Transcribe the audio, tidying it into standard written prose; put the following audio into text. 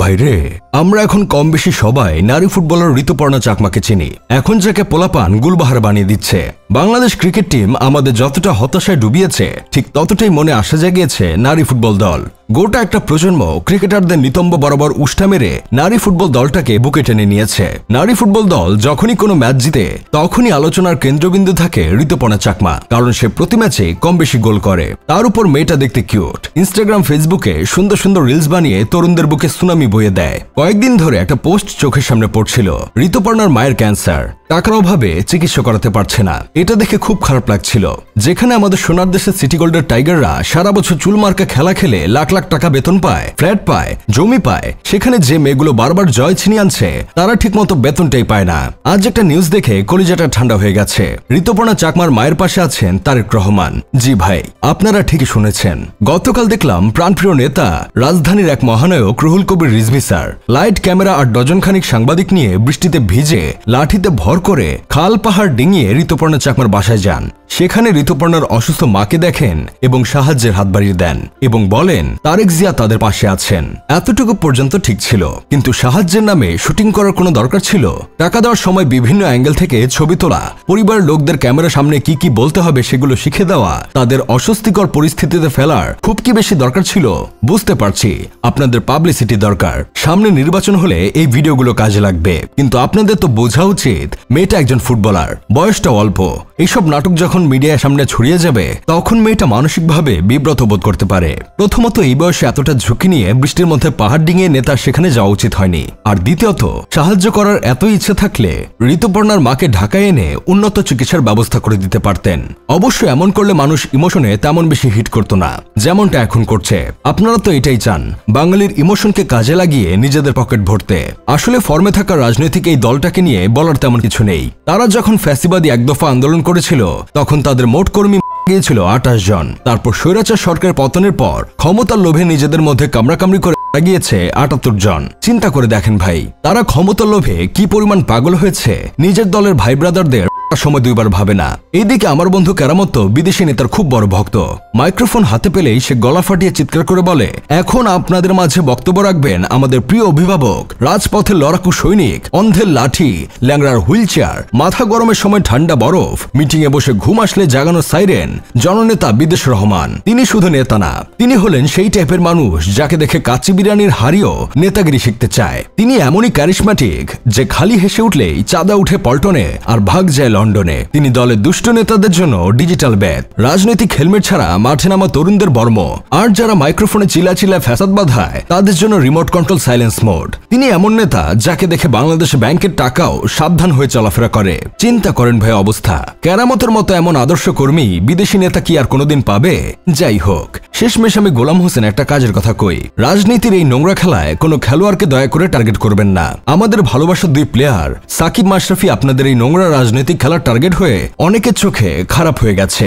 ভাইরে, আমরা এখন কম বেশি সবাই নারী ফুটবলার ঋতুপর্ণা চাকমাকে চিনি। এখন যাকে পোলাপান গুলবাহার বানিয়ে দিচ্ছে। বাংলাদেশ ক্রিকেট টিম আমাদের যতটা হতাশায় ডুবিয়েছে, ঠিক ততটাই মনে আশা জাগিয়েছে নারী ফুটবল দল। গোটা একটা প্রজন্ম ক্রিকেটারদের নিতম্ব বরাবর উষ্টা মেরে নারী ফুটবল দলটাকে বুকে টেনে নিয়েছে। নারী ফুটবল দল যখনই কোনো ম্যাচ জিতে, তখনই আলোচনার কেন্দ্রবিন্দু থাকে ঋতুপর্ণা চাকমা, কারণ সে প্রতি ম্যাচে কম বেশি গোল করে। তার উপর মেয়েটা দেখতে কিউট। ইনস্টাগ্রাম ফেসবুকে সুন্দর সুন্দর রিলস বানিয়ে তরুণদের বুকে সুনামি বয়ে দেয়। কয়েকদিন ধরে একটা পোস্ট চোখের সামনে পড়ছিল, ঋতুপর্ণার মায়ের ক্যান্সার, টাকার অভাবে চিকিৎসা করাতে পারছে না। এটা দেখে খুব খারাপ লাগছিল। যেখানে আমাদের সোনার দেশের সিটি গোল্ডের টাইগাররা সারা বছর চুলমার্কা খেলা খেলে লাখ লাখ টাকা বেতন পায়, ফ্ল্যাট পায়, জমি পায়, সেখানে যে মেয়েগুলো বারবার জয় ছিনিয়ে আনছে, তারা ঠিকমতো বেতনটাই পায় না। আজ একটা নিউজ দেখে কলিজাটা ঠান্ডা হয়ে গেছে। ঋতুপর্ণা চাকমার মায়ের পাশে আছেন তারেক রহমান। জি ভাই, আপনারা ঠিকই শুনেছেন। গতকাল দেখলাম প্রাণপ্রিয় নেতা, রাজধানীর এক মহানায়ক Ruhul Kabir Rizvi sir light, camera আর ডজনখানিক সাংবাদিক নিয়ে বৃষ্টিতে ভিজে লাঠিতে ভর করে খাল পাহাড় ডিঙিয়ে ঋতুপর্ণা চাকমার বাসায় যান। সেখানে ঋতুপর্ণার অসুস্থ মাকে দেখেন এবং সাহায্যের হাত বাড়িয়ে দেন এবং বলেন তারেক জিয়া তাদের পাশে আছেন। এতটুকু পর্যন্ত ঠিক ছিল, কিন্তু সাহায্যের নামে শুটিং করার কোনো দরকার ছিল? টাকা দেওয়ার সময় বিভিন্ন অ্যাঙ্গেল থেকে ছবি তোলা, পরিবারের লোকদের ক্যামেরার সামনে কি কি বলতে হবে সেগুলো শিখে দেওয়া, তাদের অস্বস্তিকর পরিস্থিতিতে ফেলার খুব কি বেশি দরকার ছিল? বুঝতে পারছি আপনাদের পাবলিসিটি দরকার, সামনে নির্বাচন হলে এই ভিডিওগুলো কাজে লাগবে, কিন্তু আপনাদের তো বোঝা উচিত মেয়েটা একজন ফুটবলার, বয়সটা অল্প। এইসব নাটক যখন মিডিয়ার সামনে ছড়িয়ে যাবে, তখন মেয়েটা মানসিকভাবে বিব্রত বোধ করতে পারে। প্রথমত, এই বয়সে এতটা ঝুঁকি নিয়ে বৃষ্টির মধ্যে পাহাড় ডিঙিয়ে নেতার সেখানে যাওয়া উচিত হয়নি। আর দ্বিতীয়ত, সাহায্য করার এত ইচ্ছে থাকলে ঋতুপর্ণার মাকে ঢাকায় এনে উন্নত চিকিৎসার ব্যবস্থা করে দিতে পারতেন। অবশ্য এমন করলে মানুষ ইমোশনে তেমন বেশি হিট করতো না, যেমনটা এখন করছে। আপনারা তো এটাই চান, বাঙালির ইমোশনকে কাজে লাগিয়ে নিজেদের পকেট ভরতে। আসলে ফর্মে থাকা রাজনৈতিক এই দলটাকে নিয়ে বলার তেমন কিছু নেই। তারা যখন ফ্যাসিবাদী একদফা আন্দোলন করেছিল, তখন তাদের মোট কর্মী গিয়েছিল 28 জন। তারপর স্বৈরাচার সরকারের পতনের পর ক্ষমতার লোভে নিজেদের মধ্যে কামড়াকামড়ি করে গিয়েছে 78 জন। চিন্তা করে দেখেন ভাই, তারা ক্ষমতার লোভে কি পরিমাণ পাগল হয়েছে, নিজের দলের ভাই ব্রাদারদের সময় দুইবার ভাবে না। এইদিকে আমার বন্ধু কেরামত তো বিদেশি নেতার খুব বড় ভক্ত। মাইক্রোফোন হাতে পেলেই সে গলা ফাটিয়ে চিৎকার করে বলে, এখন আপনাদের মাঝে বক্তব্য রাখবেন আমাদের প্রিয় অভিভাবক, রাজপথের লড়াকু সৈনিক, অন্ধের লাঠি, ল্যাংড়ার হুইল চেয়ার, মাথা গরমের সময় ঠান্ডা বরফ, মিটিং এ বসে ঘুম আসলে জাগানো সাইরেন, জননেতা বিদেশ রহমান। তিনি শুধু নেতা না, তিনি হলেন সেই টাইপের মানুষ যাকে দেখে কাচ্চি বিরিয়ানির হাড়িও নেতাগিরি শিখতে চায়। তিনি এমনই ক্যারিশম্যাটিক যে খালি হেসে উঠলেই চাঁদা উঠে পল্টনে আর ভাগ যায় লন্ডনে। তিনি দলের দুষ্ট নেতাদের জন্য ডিজিটাল ব্যাট, রাজনৈতিক হেলমেট ছাড়া মাঠে নামা তরুণদের বর্ম, আর যারা মাইক্রোফোনে চিল্লা ফ্যাসাদ বাঁধায় তাদের জন্য রিমোট কন্ট্রোল সাইলেন্স মোড। তিনি এমন নেতা যাকে দেখে বাংলাদেশ ব্যাংকের টাকাও সাবধান হয়ে চলাফেরা করে। চিন্তা করেন ভাই অবস্থা। কেরামতের মতো এমন আদর্শ কর্মী বিদেশি নেতা কি আর কোনোদিন পাবে? যাই হোক, শেষমেশ আমি গোলাম হোসেন একটা কাজের কথা কই, রাজনীতির এই নোংরা খেলায় কোনো খেলোয়াড়কে দয়া করে টার্গেট করবেন না। আমাদের ভালোবাসার দুই প্লেয়ার সাকিব মাশরাফি আপনাদের এই নোংরা রাজনৈতিক খেলার টার্গেট হয়ে অনেকের চোখে খারাপ হয়ে গেছে।